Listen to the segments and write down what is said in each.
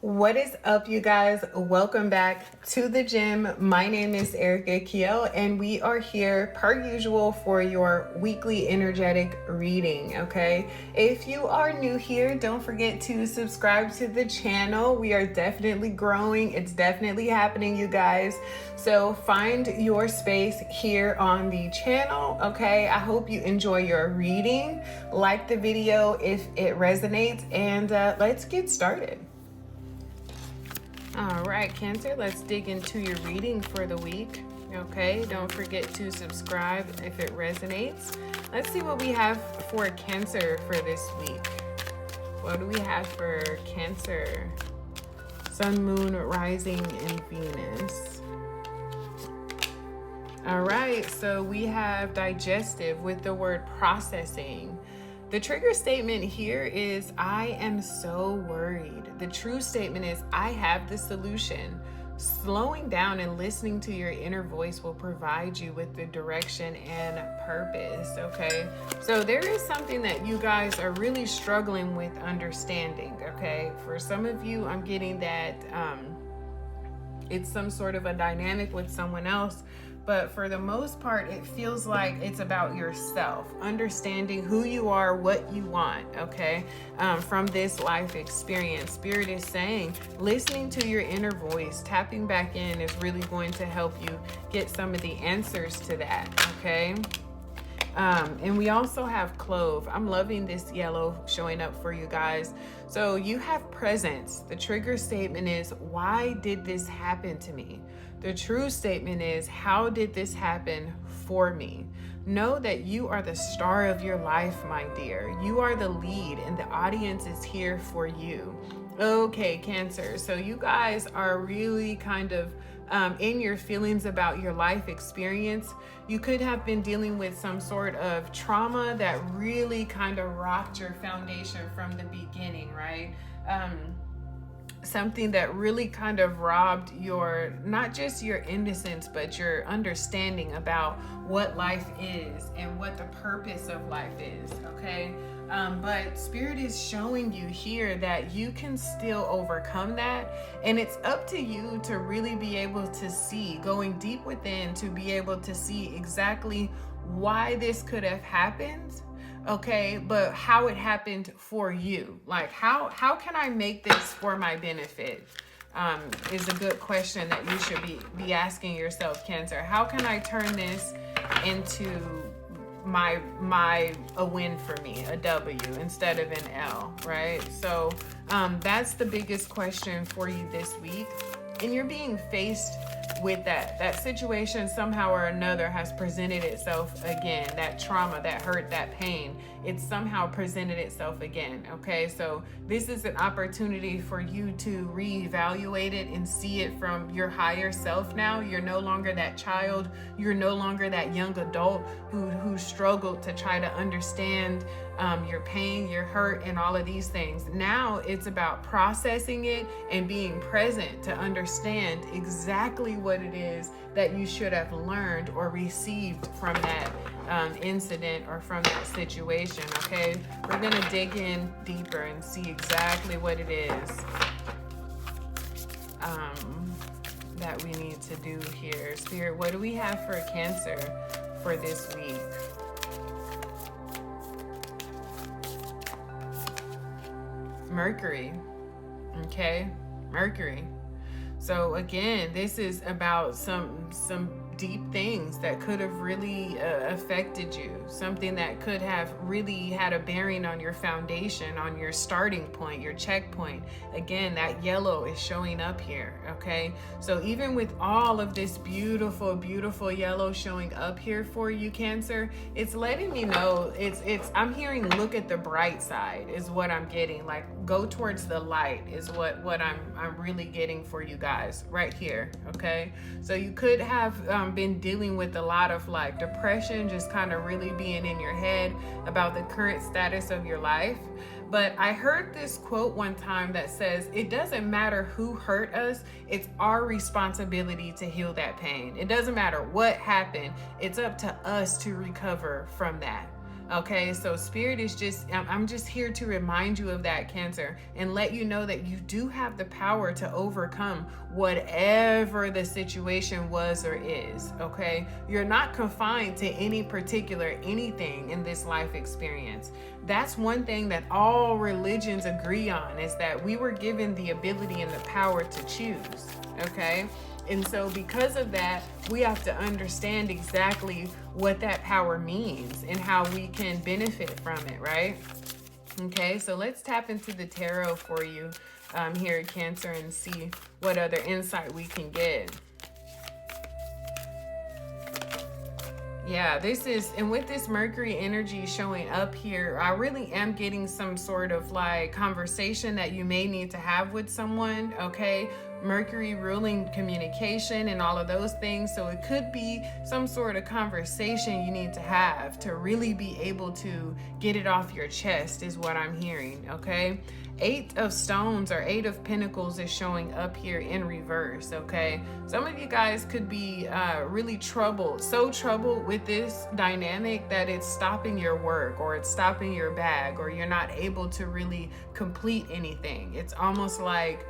What is up, you guys? Welcome back to the gym. My name is Erica Keyel, and we are here per usual for your weekly energetic reading, okay? If you are new here, don't forget to subscribe to the channel. We are definitely growing. It's definitely happening, you guys. So find your space here on the channel, okay? I hope you enjoy your reading. Like the video if it resonates, and let's get started. All right, Cancer, let's dig into your reading for the week. Okay, don't forget to subscribe if it resonates. Let's see what we have for Cancer for this week. What do we have for Cancer? Sun, Moon, Rising, and Venus. All right, so we have digestive with the word processing. The trigger statement here is, I am so worried. The true statement is, I have the solution. Slowing down and listening to your inner voice will provide you with the direction and purpose, okay? So there is something that you guys are really struggling with understanding, okay? For some of you, I'm getting that it's some sort of a dynamic with someone else. But for the most part, it feels like it's about yourself, understanding who you are, what you want, okay, from this life experience. Spirit is saying, listening to your inner voice, tapping back in is really going to help you get some of the answers to that, okay? And we also have clove. I'm loving this yellow showing up for you guys. So you have presence. The trigger statement is, why did this happen to me? The true statement is, how did this happen for me? Know that you are the star of your life, my dear. You are the lead, and the audience is here for you. Okay, Cancer. So you guys are really kind of in your feelings about your life experience. You could have been dealing with some sort of trauma that really kind of rocked your foundation from the beginning, right? Something that really kind of robbed your, not just your innocence, but your understanding about what life is and what the purpose of life is, okay? But Spirit is showing you here that you can still overcome that. And it's up to you to really be able to see, going deep within, to be able to see exactly why this could have happened. Okay, but how it happened for you. Like, how can I make this for my benefit? Is a good question that you should be asking yourself, Cancer. How can I turn this into a win for me, a W instead of an L, right? So that's the biggest question for you this week. And you're being faced with that situation somehow or another has presented itself again. That trauma, that hurt, that pain, it's somehow presented itself again, okay? So this is an opportunity for you to reevaluate it and see it from your higher self now. You're no longer that child. You're no longer that young adult who struggled to try to understand your pain, your hurt, and all of these things. Now it's about processing it and being present to understand exactly what it is that you should have learned or received from that incident or from that situation, okay? We're gonna dig in deeper and see exactly what it is that we need to do here. Spirit, what do we have for Cancer for this week? Mercury, okay? Mercury. So again, this is about some deep things that could have really affected you, something that could have really had a bearing on your foundation, on your starting point, your checkpoint. Again, that yellow is showing up here, okay? So even with all of this beautiful, beautiful yellow showing up here for you, Cancer, it's letting me know, I'm hearing look at the bright side is what I'm getting. Like, go towards the light is what I'm really getting for you guys right here, okay? So you could have been dealing with a lot of like depression, just kind of really being in your head about the current status of your life. But I heard this quote one time that says, it doesn't matter who hurt us, it's our responsibility to heal that pain. It doesn't matter what happened, it's up to us to recover from that. Okay, so Spirit is just, I'm just here to remind you of that, Cancer, and let you know that you do have the power to overcome whatever the situation was or is. Okay, you're not confined to any particular anything in this life experience. That's one thing that all religions agree on, is that we were given the ability and the power to choose. Okay. And so because of that, we have to understand exactly what that power means and how we can benefit from it, right? Okay, so let's tap into the tarot for you here, Cancer, and see what other insight we can get. Yeah, this is, and with this Mercury energy showing up here, I really am getting some sort of like conversation that you may need to have with someone, okay? Mercury ruling communication and all of those things. So it could be some sort of conversation you need to have to really be able to get it off your chest is what I'm hearing, okay? 8 of Stones or 8 of Pentacles is showing up here in reverse, okay? Some of you guys could be really troubled, so troubled with this dynamic that it's stopping your work, or it's stopping your bag, or you're not able to really complete anything. It's almost like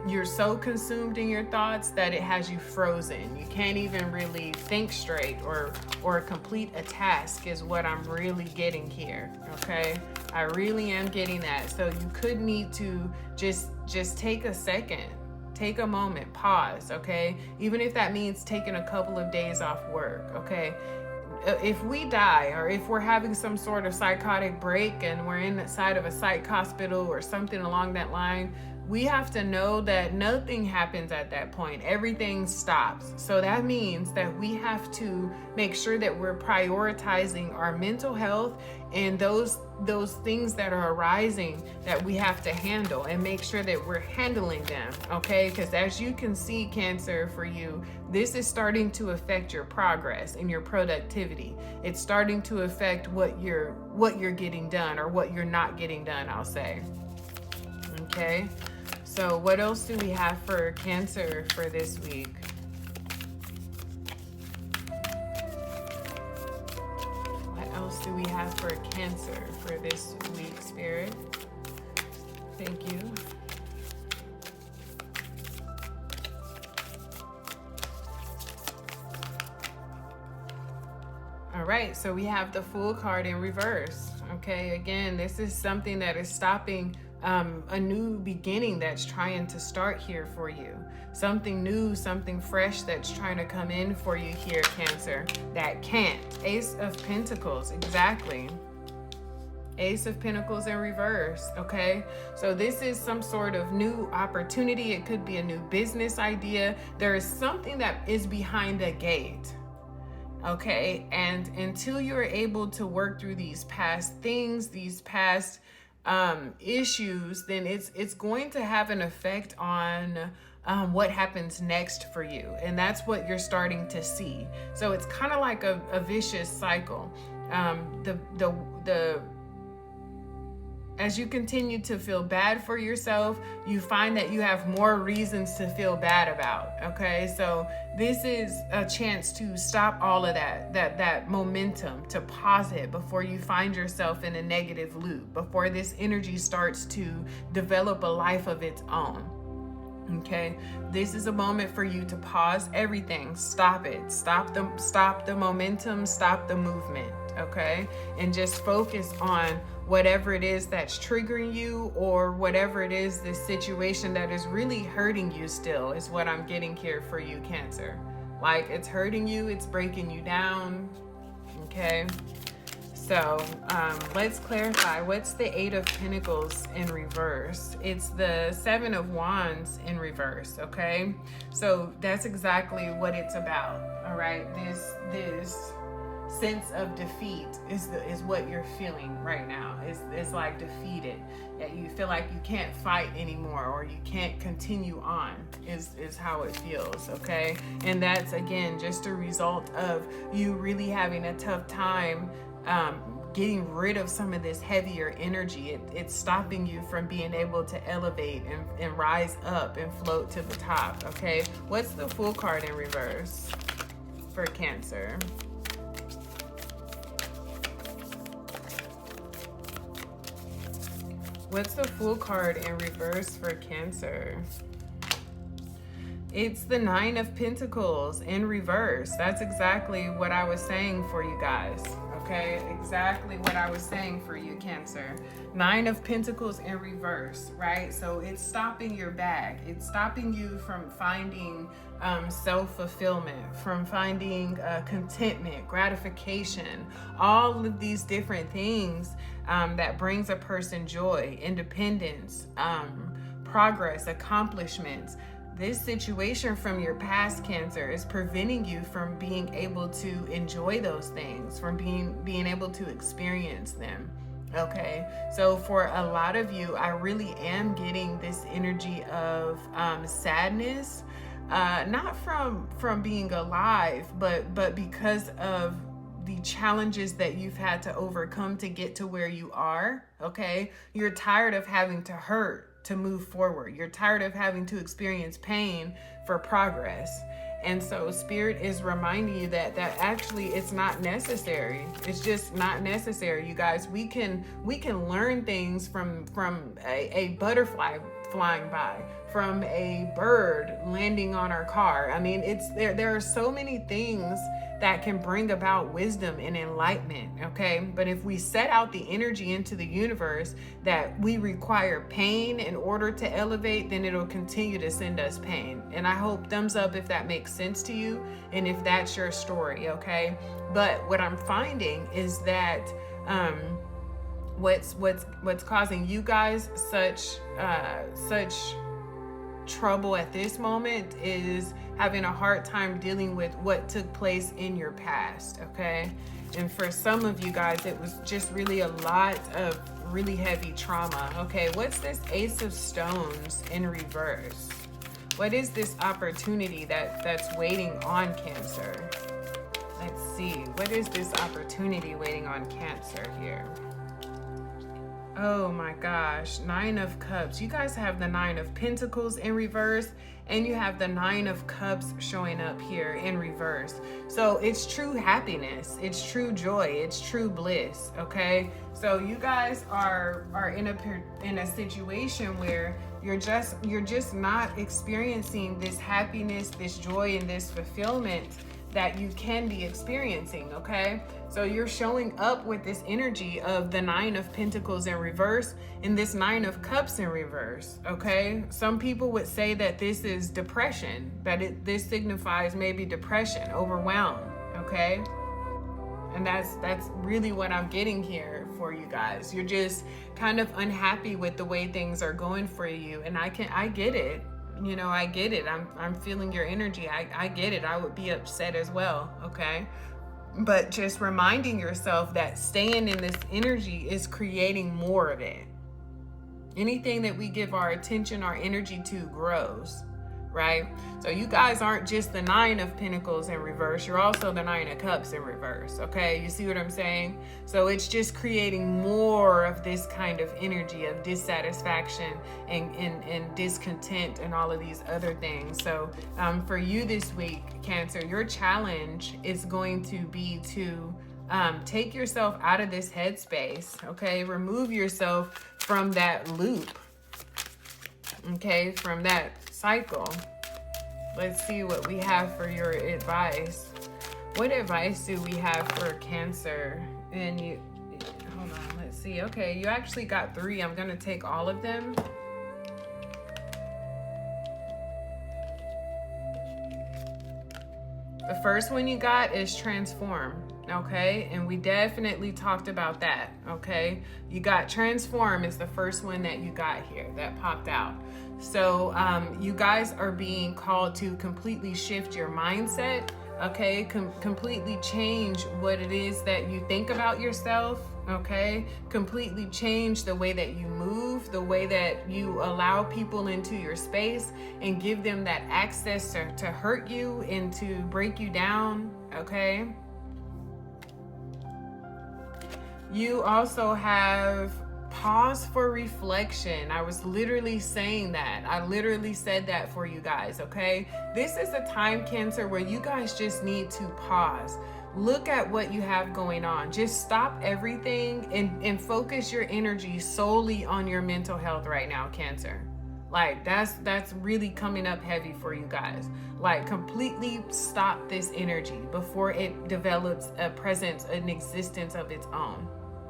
you're so consumed in your thoughts that it has you frozen. You can't even really think straight or complete a task is what I'm really getting here, okay? I really am getting that. So you could need to just take a second, take a moment, pause, okay? Even if that means taking a couple of days off work, okay? If we die, or if we're having some sort of psychotic break and we're inside of a psych hospital or something along that line, we have to know that nothing happens at that point. Everything stops. So that means that we have to make sure that we're prioritizing our mental health and those things that are arising that we have to handle, and make sure that we're handling them, okay? Because as you can see, Cancer, for you, this is starting to affect your progress and your productivity. It's starting to affect what you're getting done, or what you're not getting done, I'll say. Okay, so what else do we have for Cancer for this week? What else do we have for Cancer for this week, Spirit? Thank you. All right, so we have the Fool card in reverse. Okay, again, this is something that is stopping a new beginning that's trying to start here for you. Something new, something fresh that's trying to come in for you here, Cancer, that can't. Ace of Pentacles, exactly. Ace of Pentacles in reverse, okay? So this is some sort of new opportunity. It could be a new business idea. There is something that is behind a gate. Okay, and until you're able to work through these past things, these past issues, then it's going to have an effect on what happens next for you. And that's what you're starting to see. So it's kind of like a vicious cycle. As you continue to feel bad for yourself, you find that you have more reasons to feel bad about, okay? So this is a chance to stop all of that momentum, to pause it before you find yourself in a negative loop, before this energy starts to develop a life of its own. Okay, this is a moment for you to pause everything, stop it, stop the momentum, stop the movement, okay? And just focus on whatever it is that's triggering you, or whatever it is, this situation that is really hurting you still, is what I'm getting here for you, Cancer. Like, it's hurting you, it's breaking you down, okay? So let's clarify. What's the 8 of Pentacles in reverse? It's the 7 of Wands in reverse, okay? So that's exactly what it's about, all right? This sense of defeat is what you're feeling right now. It's like defeated. That you feel like you can't fight anymore, or you can't continue on is how it feels, okay? And that's, again, just a result of you really having a tough time getting rid of some of this heavier energy. It's stopping you from being able to elevate and rise up and float to the top, okay? What's the Fool card in reverse for Cancer? What's the Fool card in reverse for Cancer? It's the Nine of Pentacles in reverse. That's exactly what I was saying for you guys. Okay, exactly what I was saying for you, Cancer. Nine of Pentacles in reverse, right? So it's stopping your bag. It's stopping you from finding self-fulfillment, from finding contentment, gratification, all of these different things that brings a person joy, independence, progress, accomplishments. This situation from your past, Cancer, is preventing you from being able to enjoy those things, from being able to experience them. Okay, so for a lot of you, I really am getting this energy of sadness, not from being alive, but because of the challenges that you've had to overcome to get to where you are. Okay, you're tired of having to hurt to move forward. You're tired of having to experience pain for progress. And so Spirit is reminding you that actually it's not necessary. It's just not necessary, you guys. We can learn things from a butterfly flying by, from a bird landing on our car. I mean, there are so many things that can bring about wisdom and enlightenment, okay? But if we set out the energy into the universe that we require pain in order to elevate, then it'll continue to send us pain. And I hope thumbs up if that makes sense to you and if that's your story, okay? But what I'm finding is that what's causing you guys such trouble at this moment is having a hard time dealing with what took place in your past, okay? And for some of you guys, it was just really a lot of really heavy trauma. Okay, what's this Ace of Stones in reverse? What is this opportunity that's waiting on Cancer? Let's see, what is this opportunity waiting on Cancer here? Oh my gosh, Nine of Cups. You guys have the Nine of Pentacles in reverse, and you have the Nine of Cups showing up here in reverse. So it's true happiness, it's true joy, it's true bliss, okay? So you guys are in a situation where you're just not experiencing this happiness, this joy, and this fulfillment that you can be experiencing, okay? So you're showing up with this energy of the Nine of Pentacles in reverse and this Nine of Cups in reverse, okay? Some people would say that this is depression, that this signifies maybe depression, overwhelmed, okay? And that's really what I'm getting here for you guys. You're just kind of unhappy with the way things are going for you, and I get it. You know, I get it. I'm feeling your energy. I get it. I would be upset as well, okay? But just reminding yourself that staying in this energy is creating more of it. Anything that we give our attention, our energy to grows, right? So you guys aren't just the Nine of Pentacles in reverse. You're also the Nine of Cups in reverse, okay? You see what I'm saying? So it's just creating more of this kind of energy of dissatisfaction and discontent and all of these other things. So for you this week, Cancer, your challenge is going to be to take yourself out of this headspace, okay? Remove yourself from that loop, okay? From that cycle. Let's see what we have for your advice. What advice do we have for Cancer? And you, hold on, let's see. Okay, you actually got 3. I'm gonna take all of them. The first one you got is transform, okay? And we definitely talked about that, okay? You got transform is the first one that you got here that popped out. So you guys are being called to completely shift your mindset, okay? Completely change what it is that you think about yourself, okay? Completely change the way that you move, the way that you allow people into your space and give them that access to hurt you and to break you down, okay? You also have pause for reflection. I was literally saying that. I literally said that for you guys, okay? This is a time, Cancer, where you guys just need to pause. Look at what you have going on. Just stop everything and focus your energy solely on your mental health right now, Cancer. Like that's really coming up heavy for you guys. Like completely stop this energy before it develops a presence, an existence of its own.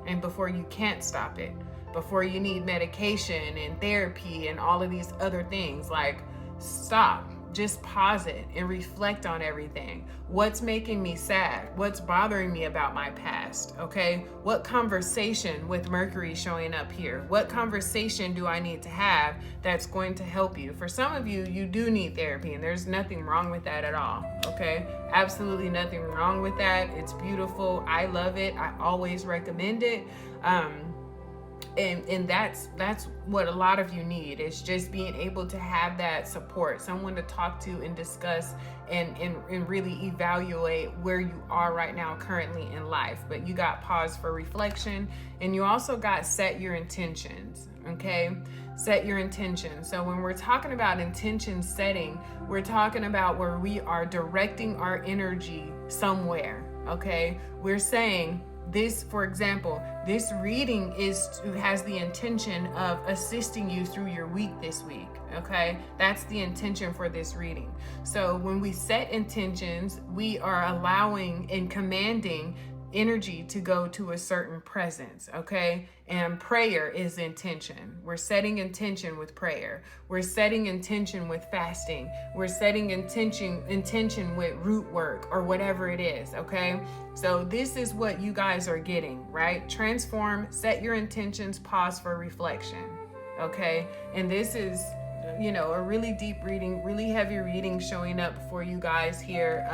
And before you can't stop it, before you need medication and therapy and all of these other things. Like, stop, just pause it and reflect on everything. What's making me sad? What's bothering me about my past? Okay, what conversation with Mercury showing up here? What conversation do I need to have that's going to help you? For some of you, you do need therapy, and there's nothing wrong with that at all. Okay, absolutely nothing wrong with that. It's beautiful. I love it. I always recommend it. And that's what a lot of you need, is just being able to have that support, someone to talk to and discuss and really evaluate where you are right now currently in life. But you got pause for reflection, and you also got set your intentions. Okay, set your intentions. So when we're talking about intention setting, we're talking about where we are directing our energy somewhere. Okay, we're saying this, for example, this reading has the intention of assisting you through your week this week. Okay, that's the intention for this reading. So when we set intentions, we are allowing and commanding energy to go to a certain presence. Okay, and prayer is intention. We're setting intention with prayer. We're setting intention with fasting. We're setting intention with root work or whatever it is. Okay, so this is what you guys are getting, right? Transform, set your intentions, pause for reflection. Okay, and this is, you know, a really deep reading, really heavy reading showing up for you guys here,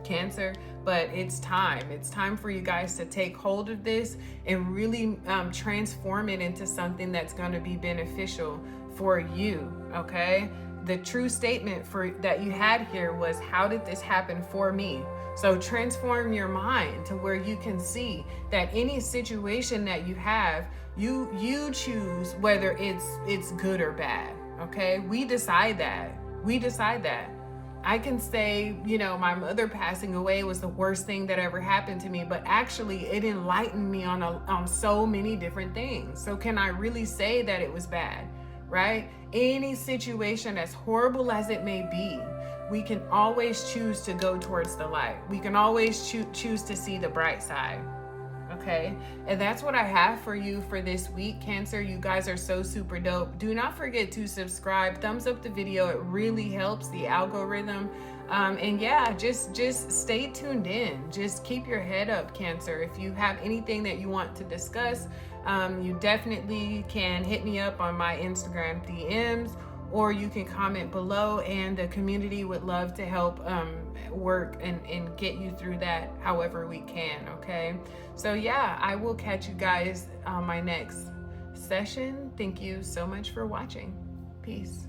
Cancer. But it's time for you guys to take hold of this and really transform it into something that's going to be beneficial for you. Okay, the true statement that you had here was, how did this happen for me? So transform your mind to where you can see that any situation that you have, you choose whether it's good or bad. Okay, we decide that. I can say, you know, my mother passing away was the worst thing that ever happened to me, but actually it enlightened me on so many different things. So can I really say that it was bad, right? Any situation, as horrible as it may be, we can always choose to go towards the light. We can always choose to see the bright side. Okay, and that's what I have for you for this week, Cancer. You guys are so super dope. Do not forget to subscribe, thumbs up the video. It really helps the algorithm. And yeah, just stay tuned in. Just keep your head up, Cancer. If you have anything that you want to discuss, you definitely can hit me up on my Instagram DMs, or you can comment below, and the community would love to help work and get you through that however we can. Okay, so yeah, I will catch you guys on my next session. Thank you so much for watching. Peace.